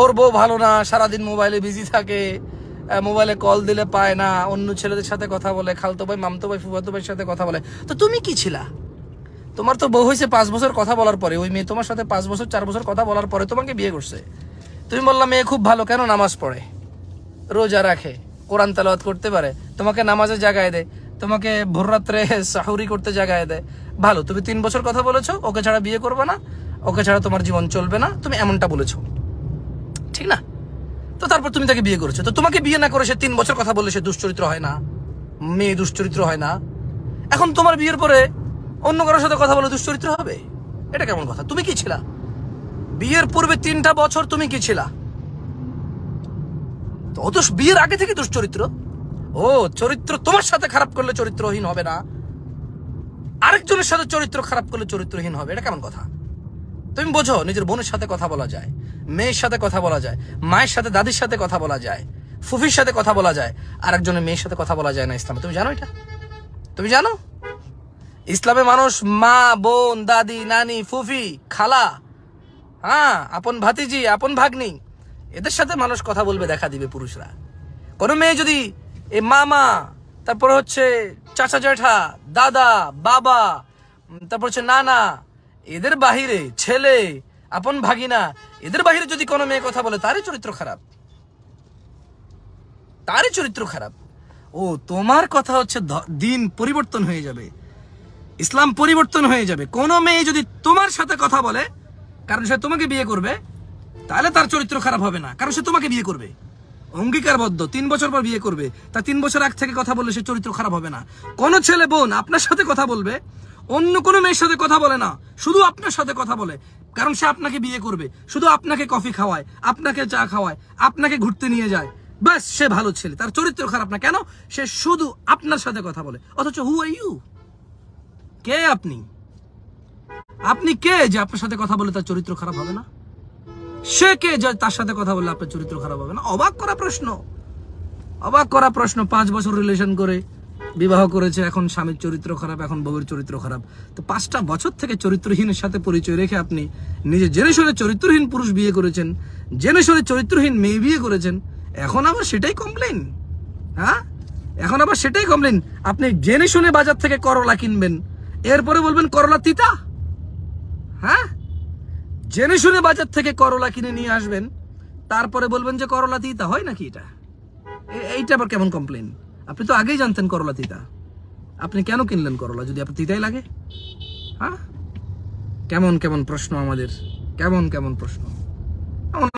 ওর বউ ভালো না, সারাদিন মোবাইলে বিজি থাকে, মোবাইলে কল দিলে পায় না, অন্য ছেলেদের সাথে কথা বলে, খালতো ভাই, মামতো ভাই, ফুফাতো ভাইয়ের সাথে কথা বলে। তো তুমি কি ছিলা? তোমার তো বউ হয়েছে 5 বছর কথা বলার পরে, ওই মেয়ে তোমার সাথে 5 বছর 4 বছর কথা বলার পরে তোমাকে বিয়ে করছে। তুমি বললা মেয়ে খুব ভালো, কেন? নামাজ পড়ে, রোজা রাখে, কোরআন তেলাওয়াত করতে পারে, তোমাকে নামাজে জাগায় দেয়, তোমাকে ভোররাত্রে সাহুরি করতে জাগায় দেয়। ভালো, তুমি 3 বছর কথা বলেছো ওকে ছাড়া বিয়ে করবে না, ওকে ছাড়া তোমার জীবন চলবে না, তুমি এমনটা বলেছো, ঠিক না? তো তারপর তুমি তাকে বিয়ে করেছো। তো তোমাকে বিয়ে না করে সে 3 বছর কথা বললে সে দুশ্চরিত্র হয় না? মেয়ে দুশ্চরিত্র হয় না? এখন তোমার বিয়ের পরে অন্য কারোর সাথে কথা বলে দুশ্চরিত্র হবে? এটা কেমন কথা? তুমি কি ছিলা বিয়ের পূর্বে 3টা বছর? তুমি কি ছিলা? ও তো বিয়ের আগে থেকে দুশ্চরিত্র। ও চরিত্র তোমার সাথে খারাপ করলে চরিত্রহীন হবে না, আরেকজনের সাথে চরিত্র খারাপ করলে চরিত্রহীন হবে? এটা কেমন কথা? তুমি বোঝো, নিজের বোনের সাথে কথা বলা যায়, মেয়ের সাথে কথা বলা যায়, মায়ের সাথে দাদির সাথে কথা বলা যায়, ফুফির সাথে কথা বলা যায়, আরেকজনের মেয়ের সাথে কথা বলা যায় না ইসলামে। তুমি জানো এটা? তুমি জানো ইসলামে মানুষ মা, বোন, দাদি, নানি, ফুফি, খালা, হ্যাঁ, আপন ভাতিজি, আপন ভাগ্নি, এদের সাথে মানুষ কথা বলবে, দেখা দিবে পুরুষরা। কোনো মেয়ে যদি এ মামা, তারপর হচ্ছে চাচা জ্যাঠা, দাদা, বাবা, তারপর হচ্ছে নানা, এদের বাহিরে ছেলে, আপন ভাগিনা, এদের বাহিরে যদি কোনো মেয়ে কথা বলে, তারই চরিত্র খারাপ, তারই চরিত্র খারাপ। ও তোমার কথা হচ্ছে দিন পরিবর্তন হয়ে যাবে, ইসলাম পরিবর্তন হয়ে যাবে। কোনো মেয়ে যদি তোমার সাথে কথা বলে কারণ সে তোমাকে বিয়ে করবে, তাহলে তার চরিত্র খারাপ হবে না, কারণ সে তোমাকে বিয়ে করবে, অঙ্গীকারবদ্ধ, 3 বছর পর বিয়ে করবে। তা 3 বছর আগ থেকে কথা বললে সে চরিত্র খারাপ হবে না। কোন ছেলে বোন আপনার সাথে কথা বলবে, অন্য কোনো মেয়ের সাথে কথা বলে না, শুধু আপনার সাথে কথা বলে, কারণ সে আপনাকে বিয়ে করবে, শুধু আপনাকে কফি খাওয়ায়, আপনাকে চা খাওয়ায়, আপনাকে ঘুরতে নিয়ে যায়, ব্যাস সে ভালো ছেলে, তার চরিত্র খারাপ না। কেন? সে শুধু আপনার সাথে কথা বলে। অথচ হু আর ইউ? কে আপনি? আপনি কে যে আপনার সাথে কথা বলে তার চরিত্র খারাপ হবে না? সে কে যে তার সাথে কথা বললে আপনার চরিত্র খারাপ হবে না? অবাক করা প্রশ্ন, অবাক করা প্রশ্ন। 5 বছর রিলেশন করে বিবাহ করেছে, এখন স্বামীর চরিত্র খারাপ, এখন বউয়ের চরিত্র খারাপ। তো 5টা বছর থেকে চরিত্রহীনের সাথে পরিচয় রেখে আপনি নিজে জেনে শুনে চরিত্রহীন পুরুষ বিয়ে করেছেন, জেনে শুনে চরিত্রহীন মেয়ে বিয়ে করেছেন, এখন আবার সেটাই কমপ্লেন? হ্যাঁ, এখন আবার সেটাই কমপ্লেন। আপনি জেনে শুনে বাজার থেকে করলা কিনবেন, এরপরে বলবেন করলা তিতা? হ্যাঁ, জেনে শুনে বাজার থেকে করলা কিনে নিয়ে আসবেন, তারপরে বলবেন যে করলা তিতা? হয় নাকি এটা? এইটা আবার কেমন কমপ্লেন? আপনি তো আগেই জানতেন করলা তিতা, আপনি কেন কিনলেন করলা যদি আপনার তিতাই লাগে? হ্যাঁ, কেমন কেমন প্রশ্ন আমাদের, কেমন কেমন প্রশ্ন।